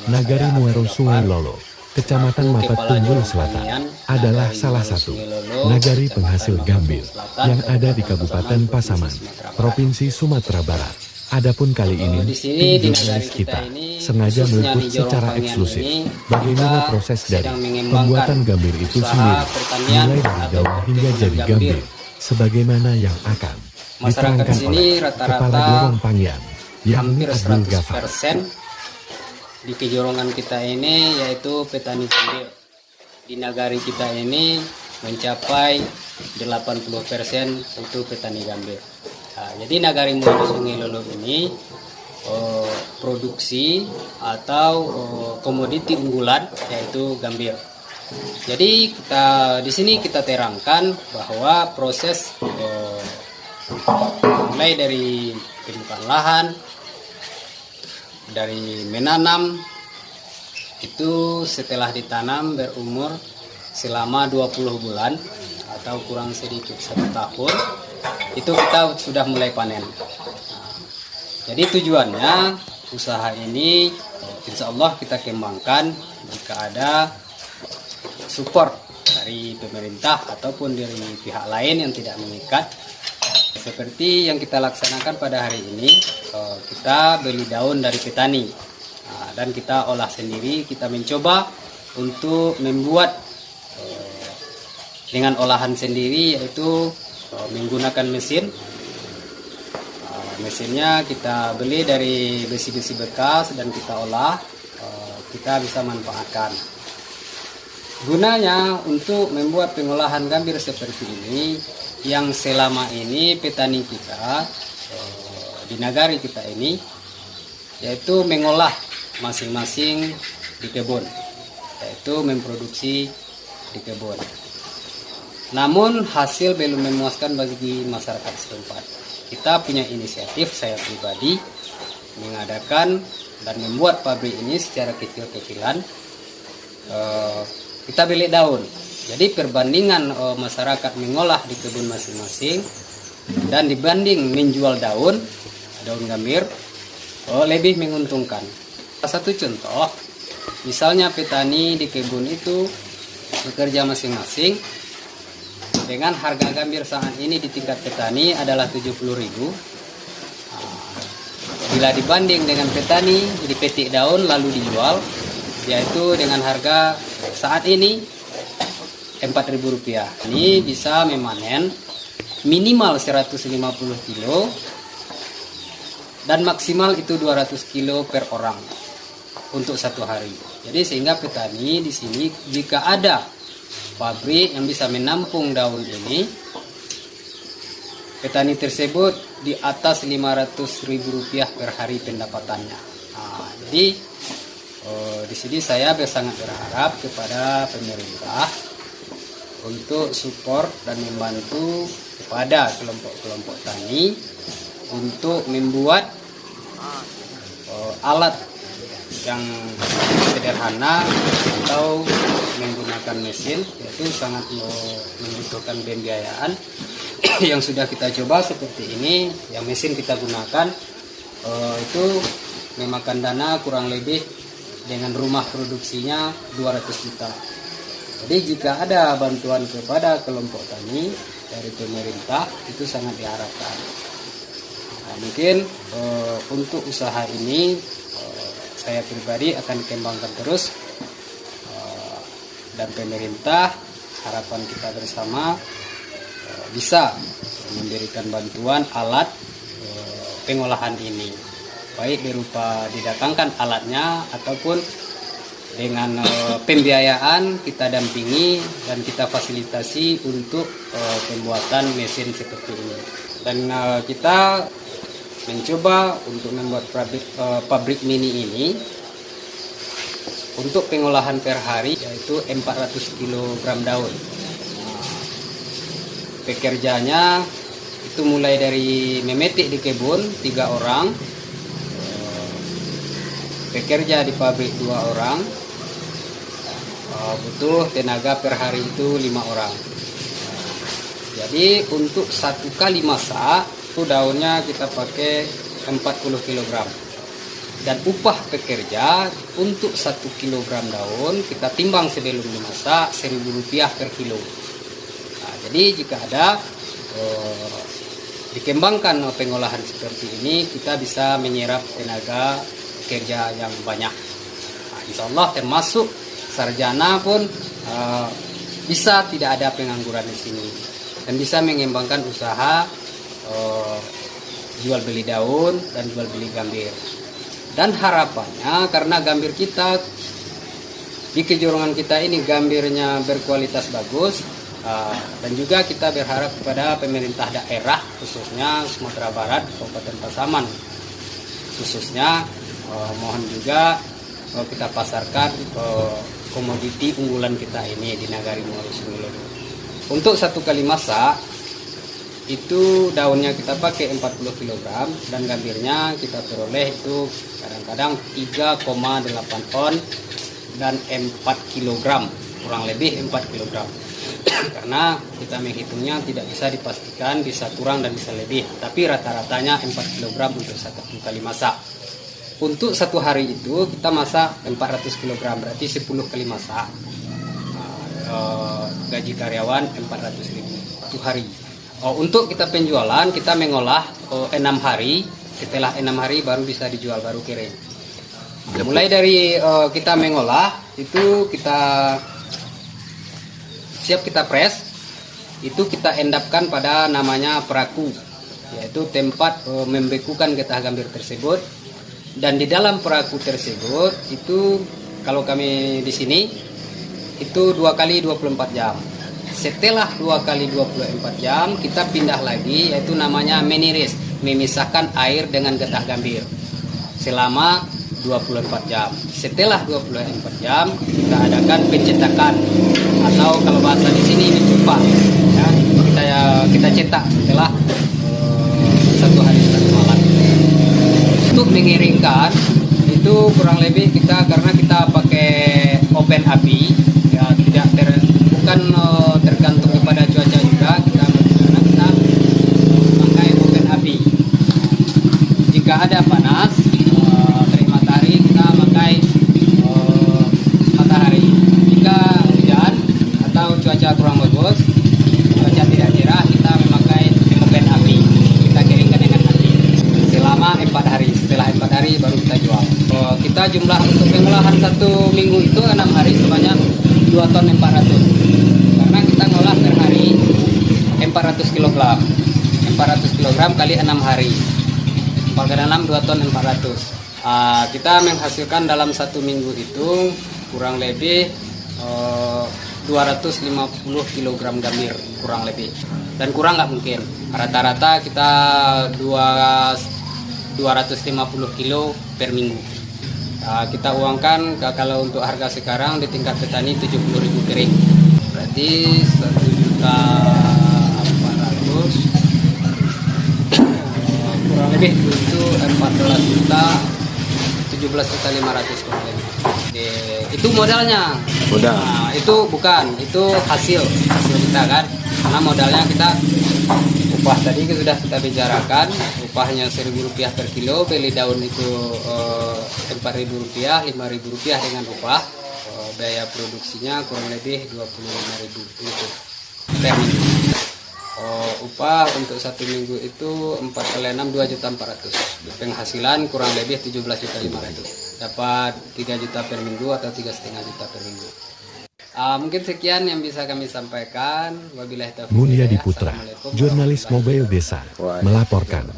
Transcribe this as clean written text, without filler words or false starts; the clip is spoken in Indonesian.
Nagari Muaro Sungai Lolo, Kecamatan Mapat Tunggul Selatan, adalah salah satu nagari penghasil gambir yang ada di Kabupaten Pasaman, Provinsi Sumatera Barat. Adapun kali ini, tim jurnalis kita sengaja meliput secara eksklusif bagaimana proses dari pembuatan gambir itu sendiri, mulai dari daun hingga jadi gambir, sebagaimana yang akan diterangkan oleh Kepala Dorong Panggian, yakni Abdul Ghafar. Di kejorongan kita ini yaitu petani gambir. Di nagari kita ini mencapai 80% itu petani gambir. Nah, jadi nagari Muaro Sungai Lolo ini produksi atau komoditi unggulan yaitu gambir. Jadi di sini kita terangkan bahwa proses mulai dari pembukaan lahan, dari menanam itu setelah ditanam berumur selama 20 bulan atau kurang sedikit 1 tahun itu kita sudah mulai panen. Jadi tujuannya usaha ini insya Allah kita kembangkan jika ada support dari pemerintah ataupun dari pihak lain yang tidak mengikat. Seperti yang kita laksanakan pada hari ini, kita beli daun dari petani dan kita olah sendiri. Kita mencoba untuk membuat dengan olahan sendiri, yaitu menggunakan mesin. Mesinnya kita beli dari besi-besi bekas dan kita olah, kita bisa manfaatkan. Gunanya untuk membuat pengolahan gambir seperti ini, yang selama ini petani kita di nagari kita ini yaitu mengolah masing-masing di kebun, yaitu memproduksi di kebun. Namun hasil belum memuaskan bagi masyarakat setempat. Kita punya inisiatif, saya pribadi mengadakan dan membuat pabrik ini secara kecil-kecilan. Kita beli daun. Jadi perbandingan masyarakat mengolah di kebun masing-masing dan dibanding menjual daun gambir lebih menguntungkan. Salah satu contoh, misalnya petani di kebun itu bekerja masing-masing dengan harga gambir saat ini di tingkat petani adalah 70.000. Bila dibanding dengan petani dipetik daun lalu dijual, yaitu dengan harga saat ini Rp4.000. Ini bisa memanen minimal 150 kilo dan maksimal itu 200 kilo per orang untuk 1 hari. Jadi sehingga petani di sini jika ada pabrik yang bisa menampung daun ini, petani tersebut di atas Rp500.000 per hari pendapatannya. Jadi di sini saya sangat berharap kepada pemerintah untuk support dan membantu kepada kelompok-kelompok tani untuk membuat alat yang sederhana atau menggunakan mesin, yaitu sangat membutuhkan pembiayaan. Yang sudah kita coba seperti ini, yang mesin kita gunakan itu memakan dana kurang lebih dengan rumah produksinya 200 juta. Jadi jika ada bantuan kepada kelompok tani dari pemerintah itu sangat diharapkan. Nah, mungkin untuk usaha ini saya pribadi akan kembangkan terus, dan pemerintah harapan kita bersama bisa memberikan bantuan alat pengolahan ini, baik berupa didatangkan alatnya ataupun dengan pembiayaan kita dampingi dan kita fasilitasi untuk pembuatan mesin seperti ini. Dan kita mencoba untuk membuat pabrik mini ini untuk pengolahan per hari, yaitu 400 kg daun. Pekerjanya itu mulai dari memetik di kebun 3 orang, pekerja di pabrik 2 orang, butuh tenaga per hari itu 5 orang. Jadi untuk 1 kali masak itu daunnya kita pakai 40 kg. Dan upah pekerja untuk 1 kilogram daun kita timbang sebelum dimasak Rp1.000 per kilo. Nah, jadi jika ada dikembangkan pengolahan seperti ini, kita bisa menyerap tenaga kerja yang banyak. Nah, insya Allah termasuk sarjana pun bisa tidak ada pengangguran di sini dan bisa mengembangkan usaha jual beli daun dan jual beli gambir. Dan harapannya karena gambir kita di kejorongan kita ini gambirnya berkualitas bagus, dan juga kita berharap kepada pemerintah daerah khususnya Sumatera Barat, Kabupaten Pasaman khususnya, mohon juga kita pasarkan komoditi unggulan kita ini di Nagari Muaro Sungai Lodo. Untuk 1 kali masak itu daunnya kita pakai 40 kg dan gambirnya kita peroleh itu kadang-kadang 3,8 on dan 4 kg, kurang lebih 4 kg. Karena kita menghitungnya tidak bisa dipastikan, bisa kurang dan bisa lebih, tapi rata-ratanya 4 kg untuk 1 kali masak. Untuk 1 hari itu kita masak 400 kg, berarti 10 kali masak. Gaji karyawan 400.000 1 hari. Untuk kita penjualan, kita mengolah 6 hari. Setelah 6 hari baru bisa dijual, baru kirim. Mulai dari kita mengolah, itu kita siap kita press, itu kita endapkan pada namanya peraku, yaitu tempat membekukan getah gambir tersebut. Dan di dalam peraku tersebut, itu kalau kami di sini, itu 2 kali 24 jam. Setelah 2 kali 24 jam kita pindah lagi, yaitu namanya meniris, memisahkan air dengan getah gambir selama 24 jam. Setelah 24 jam kita adakan pencetakan, atau kalau bahasa di sini dicupak, ya, kita cetak setelah 1 hari 1 malam. Untuk mengiringkan itu kurang lebih kita, karena kita pakai open api, ya, tidak bukan tergantung kepada cuaca juga, kita pakai open api. Jika ada panas terik matahari, kita pakai matahari. Jika hujan atau cuaca kurang bagus, cuaca tidak cerah, kita memakai open api. Kita keringkan dengan api selama 4 hari. Setelah 4 hari baru kita jual. Kita jumlah untuk pengolahan 1 minggu itu 6 hari sebanyak 2 ton 400. Karena kita ngolah per hari 400 kg. 400 kg kali 6 hari. 4 kali 6 2 ton 400. Kita menghasilkan dalam 1 minggu itu kurang lebih 250 kg gambir, kurang lebih. Dan kurang nggak mungkin. Rata-rata kita 250 kilo per minggu. Kita uangkan kalau untuk harga sekarang di tingkat petani 70.000 kering. Berarti 1.400.000 kurang lebih itu 17.500.000 kurang lebih. Itu modalnya. Modal. Nah, itu bukan, itu hasil kita kan. Karena modalnya kita upah tadi sudah kita bicarakan, upahnya Rp1.000 per kilo, beli daun itu Rp4.000, Rp5.000 dengan upah, biaya produksinya kurang lebih Rp25.000 per minggu. Upah untuk 1 minggu itu 4 kali 6 2.400.000. Penghasilan kurang lebih 17.500.000. Dapat 3 juta per minggu atau 3,5 juta per minggu. Mungkin sekian yang bisa kami sampaikan. Wabillahi taufiq. Mulyadi Putra, jurnalis Mobile Desa, melaporkan.